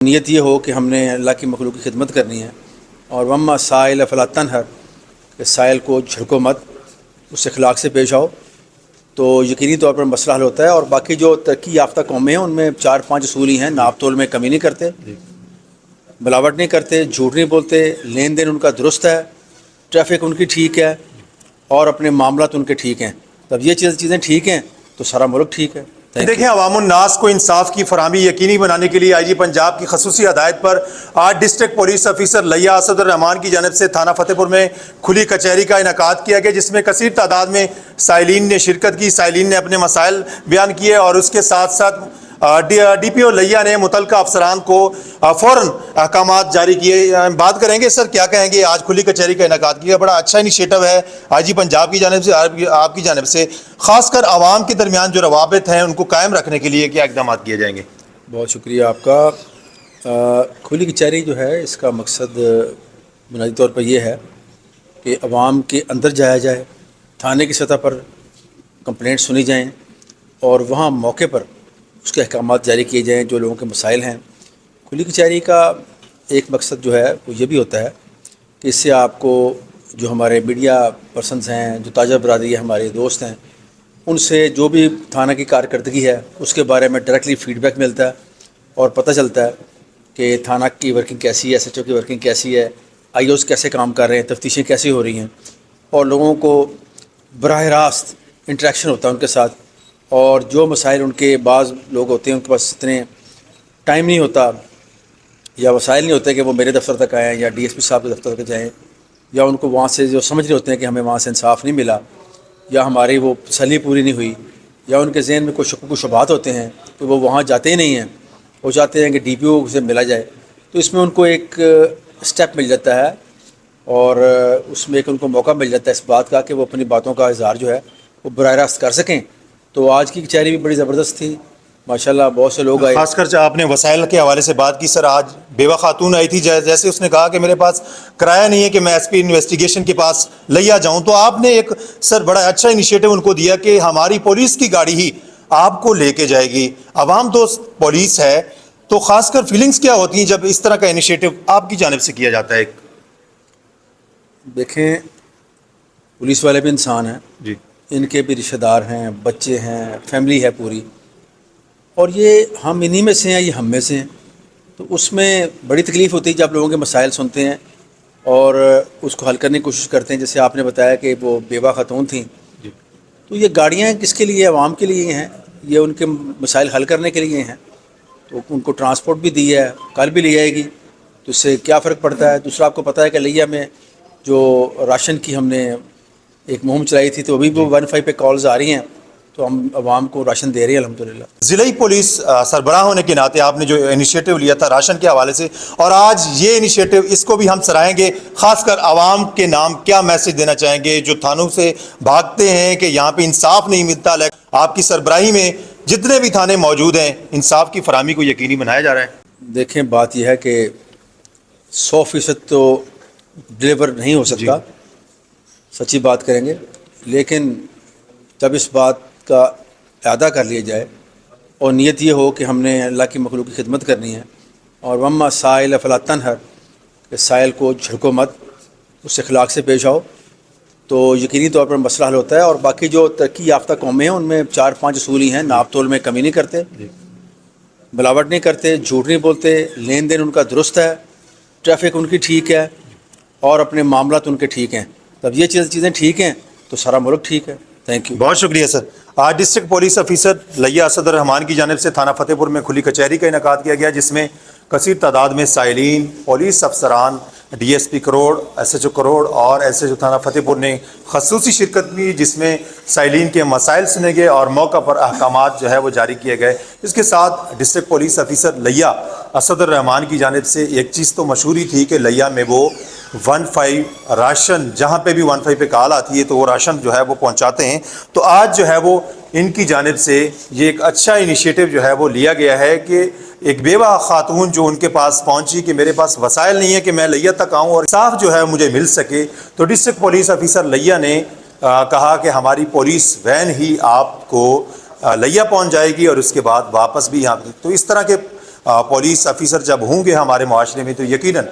نیت یہ ہو کہ ہم نے اللہ کی مخلوق کی خدمت کرنی ہے، اور وما سائل فلا تنہر، کہ سائل کو جھڑکو مت، اس اخلاق سے پیش آؤ، تو یقینی طور پر مسئلہ حل ہوتا ہے۔ اور باقی جو ترقی یافتہ قومیں ہیں ان میں 4-5 اصول ہی ہیں۔ ناپ تول میں کمی نہیں کرتے، ملاوٹ نہیں کرتے، جھوٹ نہیں بولتے، لین دین ان کا درست ہے، ٹریفک ان کی ٹھیک ہے، اور اپنے معاملات ان کے ٹھیک ہیں۔ جب یہ چیزیں ٹھیک ہیں تو سارا ملک ٹھیک ہے۔ دیکھیں، عوام الناس کو انصاف کی فراہمی یقینی بنانے کے لیے آئی جی پنجاب کی خصوصی ہدایت پر آج ڈسٹرکٹ پولیس آفیسر لیا اسد الرحمان کی جانب سے تھانہ فتح پور میں کھلی کچہری کا انعقاد کیا گیا، جس میں کثیر تعداد میں سائلین نے شرکت کی۔ سائلین نے اپنے مسائل بیان کیے اور اس کے ساتھ ساتھ ڈی پی او لیا نے متعلقہ افسران کو فوراً احکامات جاری کیے۔ بات کریں گے سر، کیا کہیں گے؟ آج کھلی کچہری کا انعقاد کیا، بڑا اچھا انیشیٹو ہے آئی جی پنجاب کی جانب سے، آپ کی جانب سے، خاص کر عوام کے درمیان جو روابط ہیں ان کو قائم رکھنے کے لیے کیا اقدامات کیے جائیں گے؟ بہت شکریہ آپ کا۔ کھلی کچہری جو ہے اس کا مقصد بنیادی طور پر یہ ہے کہ عوام کے اندر جایا جائے، تھانے کی سطح پر کمپلینٹ سنی جائیں، اور وہاں موقع پر اس کے احکامات جاری کیے جائیں جو لوگوں کے مسائل ہیں۔ کھلی کچہری کا ایک مقصد جو ہے وہ یہ بھی ہوتا ہے کہ اس سے آپ کو جو ہمارے میڈیا پرسنز ہیں، جو تاجر برادری ہے، ہمارے دوست ہیں، ان سے جو بھی تھانہ کی کارکردگی ہے اس کے بارے میں ڈائریکٹلی فیڈ بیک ملتا ہے، اور پتہ چلتا ہے کہ تھانہ کی ورکنگ کیسی ہے، ایس ایچ او کی ورکنگ کیسی ہے، آئی اوز کیسے کام کر رہے ہیں، تفتیشیں کیسی ہو رہی ہیں، اور لوگوں کو براہ راست انٹریکشن ہوتا ہے ان کے ساتھ۔ اور جو مسائل ان کے بعض لوگ ہوتے ہیں ان کے پاس اتنے ٹائم نہیں ہوتا یا وسائل نہیں ہوتے کہ وہ میرے دفتر تک آئیں یا ڈی ایس پی صاحب کے دفتر تک جائیں، یا ان کو وہاں سے جو سمجھ رہے ہوتے ہیں کہ ہمیں وہاں سے انصاف نہیں ملا، یا ہماری وہ تسلی پوری نہیں ہوئی، یا ان کے ذہن میں کوئی شک و شبہات ہوتے ہیں کہ وہ وہاں جاتے ہی نہیں ہیں، وہ چاہتے ہیں کہ ڈی پی او سے ملا جائے، تو اس میں ان کو ایک اسٹیپ مل جاتا ہے، اور اس میں ایک ان کو موقع مل جاتا ہے اس بات کا کہ وہ اپنی باتوں کا اظہار جو ہے وہ براہ راست کر سکیں۔ تو آج کی کچہری بھی بڑی زبردست تھی، ماشاءاللہ بہت سے لوگ آئے۔ خاص کر آپ نے وسائل کے حوالے سے بات کی سر، آج بیوہ خاتون آئی تھی، جیسے اس نے کہا کہ میرے پاس کرایہ نہیں ہے کہ میں ایس پی انویسٹیگیشن کے پاس لیا جاؤں، تو آپ نے ایک سر بڑا اچھا انیشیٹو ان کو دیا کہ ہماری پولیس کی گاڑی ہی آپ کو لے کے جائے گی۔ عوام دوست پولیس ہے، تو خاص کر فیلنگز کیا ہوتی ہیں جب اس طرح کا انیشیٹو آپ کی جانب سے کیا جاتا ہے؟ دیکھیں، پولیس والے بھی انسان ہیں، جی، ان کے بھی رشتہ دار ہیں، بچے ہیں، فیملی ہے پوری، اور یہ ہم انہی میں سے ہیں، یہ ہم میں سے ہیں، تو اس میں بڑی تکلیف ہوتی ہے جب لوگوں کے مسائل سنتے ہیں اور اس کو حل کرنے کی کوشش کرتے ہیں۔ جیسے آپ نے بتایا کہ وہ بیوہ خاتون تھیں، جی، تو یہ گاڑیاں کس کے لیے؟ عوام کے لیے ہیں، یہ ان کے مسائل حل کرنے کے لیے ہیں، تو ان کو ٹرانسپورٹ بھی دی ہے، کل بھی لے جائے گی، تو اس سے کیا فرق پڑتا ہے؟ دوسرا، آپ کو پتہ ہے کہ لیا میں جو راشن کی ہم نے ایک مہم چلائی تھی، تو ابھی وہ 15 پہ کالز آ رہی ہیں، تو ہم عوام کو راشن دے رہے ہیں الحمدللہ۔ ضلعی پولیس سربراہ ہونے کے ناطے آپ نے جو انیشیٹو لیا تھا راشن کے حوالے سے، اور آج یہ انیشیٹو اس کو بھی ہم سراہیں گے، خاص کر عوام کے نام کیا میسج دینا چاہیں گے جو تھانوں سے بھاگتے ہیں کہ یہاں پہ انصاف نہیں ملتا؟ آپ کی سربراہی میں جتنے بھی تھانے موجود ہیں، انصاف کی فراہمی کو یقینی بنایا جا رہا ہے۔ دیکھیں، بات یہ ہے کہ 100% تو ڈلیور نہیں ہو سکتا، سچی بات کریں گے، لیکن جب اس بات کا اعادہ کر لیا جائے اور نیت یہ ہو کہ ہم نے اللہ کی مخلوق کی خدمت کرنی ہے، اور وما سائل فلا تنہر، کہ سائل کو جھڑکو مت، اس اخلاق سے پیش آؤ، تو یقینی طور پر مسئلہ حل ہوتا ہے۔ اور باقی جو ترقی یافتہ قومیں ہیں ان میں 4-5 اصول ہی ہیں۔ ناپ تول میں کمی نہیں کرتے، ملاوٹ نہیں کرتے، جھوٹ نہیں بولتے، لین دین ان کا درست ہے، ٹریفک ان کی ٹھیک ہے، اور اپنے معاملات ان کے ٹھیک ہیں۔ جب یہ چیزیں ٹھیک ہیں تو سارا ملک ٹھیک ہے۔ Thank you. بہت شکریہ سر۔ آج ڈسٹرکٹ پولیس آفیسر لیا اسد الرحمان کی جانب سے تھانہ فتح پور میں کھلی کچہری کا انعقاد کیا گیا، جس میں کثیر تعداد میں سائلین، پولیس افسران، D S P Karor, S H O Karor اور ایس ایچ او تھانہ فتح پور نے خصوصی شرکت کی، جس میں سائلین کے مسائل سنے گئے اور موقع پر احکامات جو ہے وہ جاری کیے گئے۔ اس کے ساتھ ڈسٹرکٹ پولیس آفیسر لیا اسد الرحمان کی جانب سے ایک چیز تو مشہور ہی تھی کہ لیا میں وہ 15 راشن، جہاں پہ بھی 15 پہ کال آتی ہے تو وہ راشن جو ہے وہ پہنچاتے ہیں۔ تو آج جو ہے وہ ان کی جانب سے یہ ایک اچھا انیشیٹو جو ہے وہ لیا گیا ہے کہ ایک بیوہ خاتون جو ان کے پاس پہنچی کہ میرے پاس وسائل نہیں ہے کہ میں لیا تک آؤں اور انصاف جو ہے مجھے مل سکے، تو ڈسٹرکٹ پولیس آفیسر لیا نے کہا کہ ہماری پولیس وین ہی آپ کو لیا پہنچ جائے گی اور اس کے بعد واپس بھی یہاں۔ تو اس طرح کے پولیس افیسر جب ہوں گے ہمارے معاشرے میں تو یقیناً